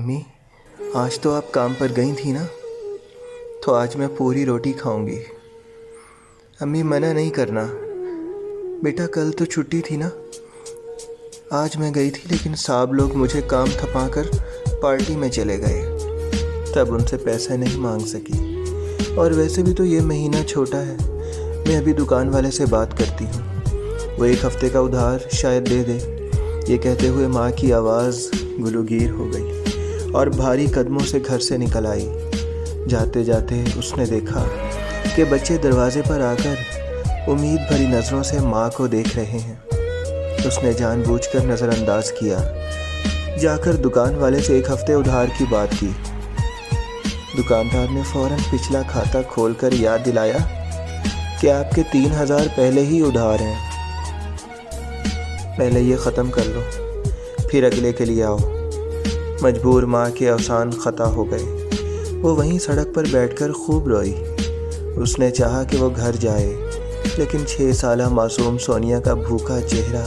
امی، آج تو آپ کام پر گئی تھی نا، تو آج میں پوری روٹی کھاؤں گی۔ امی منع نہیں کرنا بیٹا، کل تو چھٹی تھی نا۔ آج میں گئی تھی لیکن صاحب لوگ مجھے کام تھپا کر پارٹی میں چلے گئے، تب ان سے پیسے نہیں مانگ سکی۔ اور ویسے بھی تو یہ مہینہ چھوٹا ہے، میں ابھی دکان والے سے بات کرتی ہوں، وہ 1 ہفتے کا ادھار شاید دے دے۔ یہ کہتے ہوئے ماں کی آواز گلوگیر ہو گئی اور بھاری قدموں سے گھر سے نکل آئی۔ جاتے جاتے اس نے دیکھا کہ بچے دروازے پر آ کر امید بھری نظروں سے ماں کو دیکھ رہے ہیں۔ اس نے جان بوجھ کر نظر انداز کیا، جا کر دکان والے سے 1 ہفتے ادھار کی بات کی۔ دکاندار نے فوراً پچھلا کھاتا کھول کر یاد دلایا کہ آپ کے 3000 پہلے ہی ادھار ہیں، پہلے یہ ختم کر لو، پھر اگلے کے لیے آؤ۔ مجبور ماں کے اوسان خطا ہو گئے، وہ وہیں سڑک پر بیٹھ کر خوب روئی۔ اس نے چاہا کہ وہ گھر جائے، لیکن 6 سالہ معصوم سونیا کا بھوکا چہرہ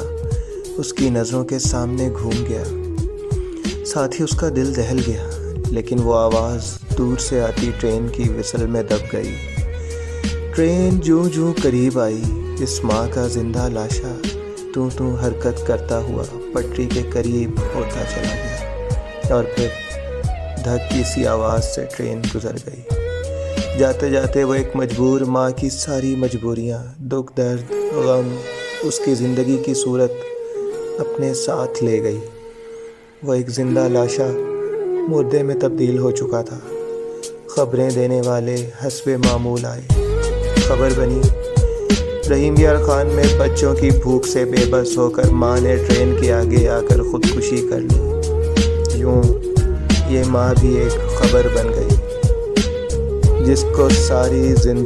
اس کی نظروں کے سامنے گھوم گیا، ساتھ ہی اس کا دل دہل گیا۔ لیکن وہ آواز دور سے آتی ٹرین کی وسل میں دب گئی۔ ٹرین جوں جوں قریب آئی، اس ماں کا زندہ لاشا تو حرکت کرتا ہوا پٹری کے قریب ہوتا چلا گیا، اور پھر دھک کی سی آواز سے ٹرین گزر گئی۔ جاتے جاتے وہ ایک مجبور ماں کی ساری مجبوریاں، دکھ، درد، غم، اس کی زندگی کی صورت اپنے ساتھ لے گئی۔ وہ ایک زندہ لاشا مردے میں تبدیل ہو چکا تھا۔ خبریں دینے والے حسب معمول آئے۔ خبر بنی رحیم یار خان میں بچوں کی بھوک سے بے بس ہو کر ماں نے ٹرین کے آگے آ کر خودکشی کر لی۔ یوں یہ ماں بھی ایک خبر بن گئی، جس کو ساری زندگی